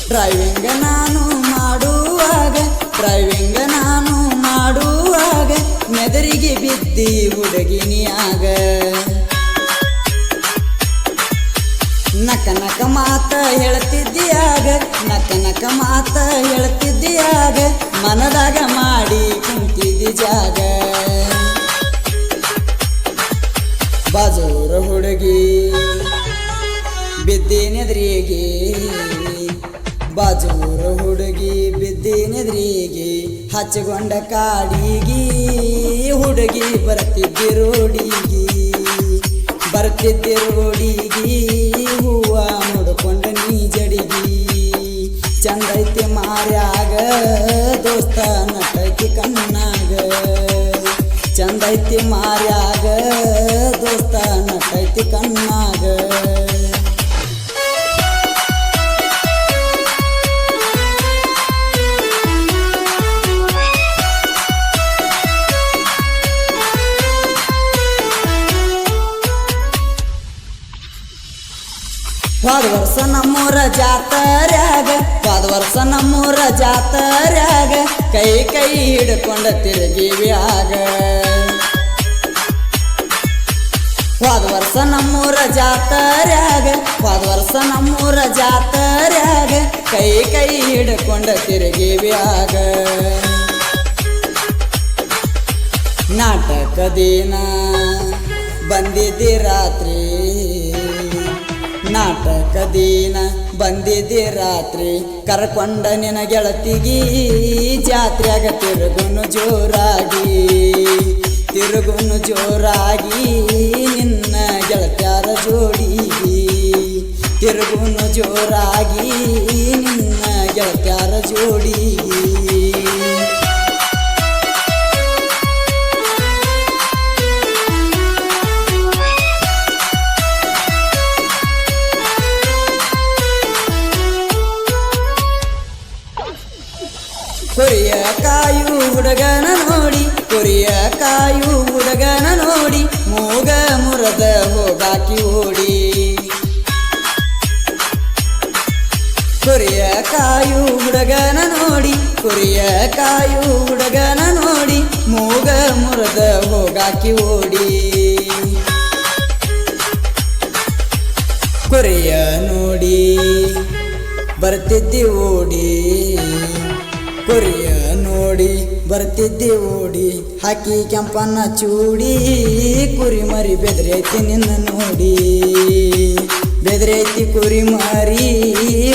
Driving ನಾನು ಮಾಡುವಾಗ ಮೆದರಿಗೆ ಬಿದ್ದಿ ಹುಡುಗಿನಿಯಾಗ ನಕ ನಕ ಮಾತ ಹೇಳ್ತಿದ್ದೀಯಾಗ ಮನದಾಗ ಮಾಡಿ ಕುಂತಿದ್ದಿ ಜಾಗ ಬಾಜೂರ ಹುಡುಗಿ ಬಿದ್ದಿನೆದ್ರಿಗೆ ಹಚ್ಚಗೊಂಡ ಕಾಡಿಗಿ ಹುಡುಗಿ ಬರ್ತಿದ್ದಿ ರೋಡಿಗಿ ಹೂವ ಮುಡ್ಕೊಂಡ ನೀ ಜಡಿಗಿ ಚಂದೈತಿ ಮಾರ್ಯಾಗ ದೋಸ್ತ ನಟೈತಿ ಕಣ್ಣಾಗ ಚಂದೈತಿ ಮಾರ್ಯಾಗ ದೋಸ್ತ ನಟೈತಿ ಕಣ್ಣಾಗ ಹೋದ ವರ್ಷ ನಮ್ಮೂರ ಜಾತರ್ಯಾಗ ಕೈ ಹಿಡ್ಕೊಂಡ ತಿರುಗಿವ್ಯಾಗ ಹೋದ ವರ್ಷ ನಮ್ಮೂರ ಜಾತರ್ಯಾಗ ಕೈ ಹಿಡ್ಕೊಂಡ ತಿರುಗಿವ್ಯಾಗ ನಾಟಕದಿನ ಬಂದಿದ್ದಿ ರಾತ್ರಿ ಕರ್ಕೊಂಡ ನಿನ ಗೆಳತಿಗಿ ಜಾತ್ರ್ಯಾಗ ತಿರುಗುನು ಜೋರಾಗಿ ನಿನ್ನ ಗೆಳತ್ಯಾರ ಜೋಡಿಗಿ ಕೊರಿಯ ಕಾಯು ಹುಡುಗನ ನೋಡಿ ಮೂಗ ಮುರದ ಹೋಗಾಕಿ ಓಡಿ ಕೊರಿಯ ಕಾಯು ಹುಡುಗನ ನೋಡಿ ಮೂಗ ಮುರದ ಹೋಗಾಕಿ ಓಡಿ ಕೊರಿಯ ನೋಡಿ ಬರ್ತಿದ್ದಿ ಓಡಿ ಹಾಕಿ ಕೆಂಪನ್ನ ಚೂಡಿ ಕುರಿ ಮರಿ ಬೆದರೈತಿ ನಿನ್ನ ನೋಡಿ ಕುರಿ ಮರಿ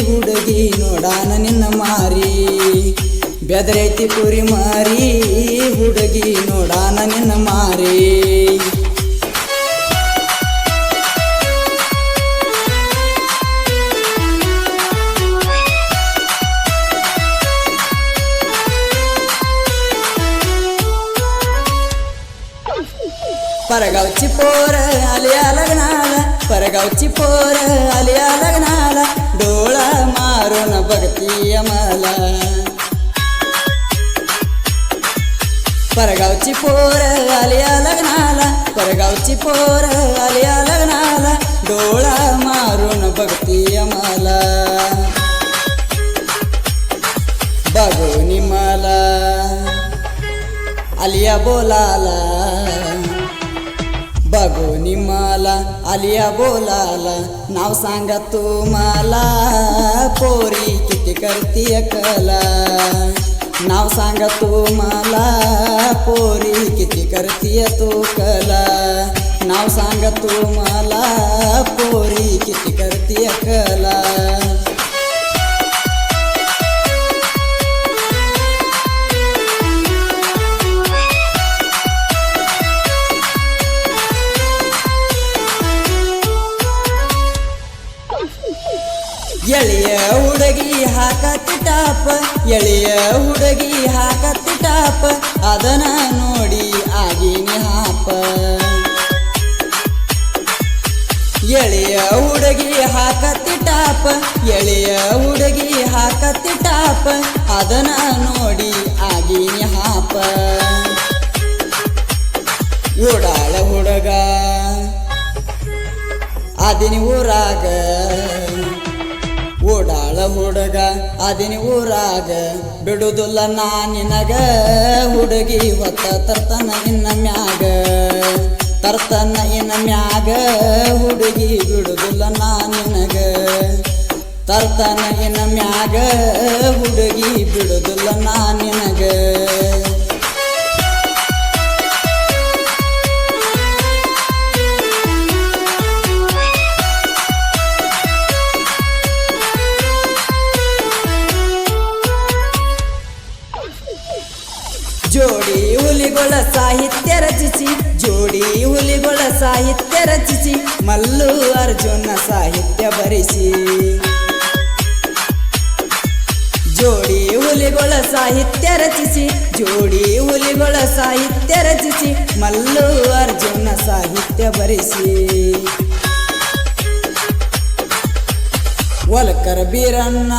ಹುಡುಗಿ ನೋಡಾನ ನಿನ್ನ ಮಾರಿ ಬೆದರೈತಿ ಕುರಿ ಮರಿ ಹುಡುಗಿ ನೋಡಾನ ನಿನ್ನ ಮಾರಿ परगावची पोर आलिया लग्नाला डोळा मारून बघतीय मला परगावची पोर आलिया लग्नाला डोळा मारून बघतीय मला बघूनी मला आलिया बोलाला नाव सांगा तू मला पोरी किती करतीय कला नाव सांगा तू मला पोरी किती करतीय तू कला नाव सांगा तू मला पोरी किती करतीय कला ಎಳೆಯ ಹುಡುಗಿ ಹಾಕತ್ತಿ ಟಾಪ ಅದನ್ನ ನೋಡಿ ಆಗಿನಿ ಹಾಪ ಎಳೆಯ ಹುಡುಗಿ ಹಾಕತ್ತಿ ಟಾಪ ಅದನ್ನ ನೋಡಿ ಆಗಿನಿ ಹಾಪ ಓಡಾಳ ಹುಡುಗ ಆದಿನಿ ಊರಾಗ ಓಡಾಳ ಹುಡುಗ ಅದಿನಿ ಊರಾಗ ಬಿಡುದಿಲ್ಲ ನಾ ನಿನಗ ಹುಡುಗಿ ಹೊತ್ತ ತರ್ತನ ಇನ್ನ ಮ್ಯಾಗ ತರ್ತನ ಇನ್ನ ಮ್ಯಾಗ ಹುಡುಗಿ ಬಿಡುದಿಲ್ಲ ನಾ ನಿನಗ ತರ್ತನ ಇನ್ನ ಮ್ಯಾಗ ಹುಡುಗಿ ಬಿಡುದಿಲ್ಲ ನಾ ನಿನಗ ಜೋಡಿ ಹುಲಿಗಳ ಸಾಹಿತ್ಯ ರಚಿಸಿ ಜೋಡಿ ಹುಲಿಗಳ ಸಾಹಿತ್ಯ ರಚಿಸಿ ಮಲ್ಲು ಅರ್ಜುನ ಸಾಹಿತ್ಯ ಬರೆಸಿ ಜೋಡಿ ಹುಲಿಗಳ ಸಾಹಿತ್ಯ ರಚಿಸಿ ಜೋಡಿ ಹುಲಿಗಳ ಸಾಹಿತ್ಯ ರಚಿಸಿ ಮಲ್ಲು ಅರ್ಜುನ ಸಾಹಿತ್ಯ ಬರೆಸಿ ಒಲಕರ ಬೀರಣ್ಣ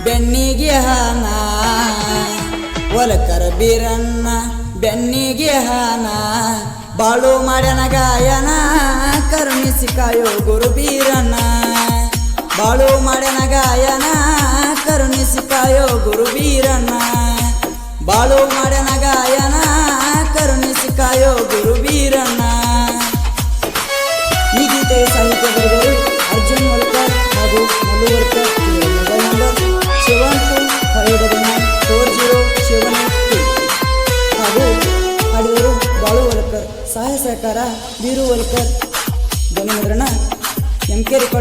ಬೆನ್ನಿಗೆ ಹಾನ ಒಲಕರ ಬೀರಣ್ಣ ಬೆನ್ನಿಗೆ ಹಾನ ಬಾಳು ಮಾಡ್ಯನ ಗಾಯನ ಕರುಣಿಸಿ ಕಾಯೋ ಗುರು ಬೀರಣ್ಣ ಬಾಳು ಮಾಡ್ಯನ ಗಾಯನ ಕರುಣಿಸಿ ಕಾಯೋ ಗುರು ಬೀರಣ್ಣ ಬಾಳು ಮಾಡ್ಯನ ಗಾಯನ ಕರುಣಿಸಿ ಕಾಯೋ ಗುರು ಬೀರಣ್ಣ ಈ ಗೀತೆಯ ಸಾಹಿತ್ಯ ಬರೆದವರು ಅರ್ಜುನ್ ವಲ್ಕರ್ ಹಾಗೂ ಮಲ್ಲು ವಲ್ಕರ್. ಮೊಬೈಲ್ ನಂಬರ್ 72594078 ಹಾಗೂ ಹಾಡಿದರು ಬಾಳು ವಲ್ಕರ್. ಸಹಾಯ ಸಹಕಾರ ಬೀರು ವಲ್ಕರ್. ಧ್ವನಿ ಮುದ್ರಣ MK ರೆಕಾರ್ಡಿಂಗ್.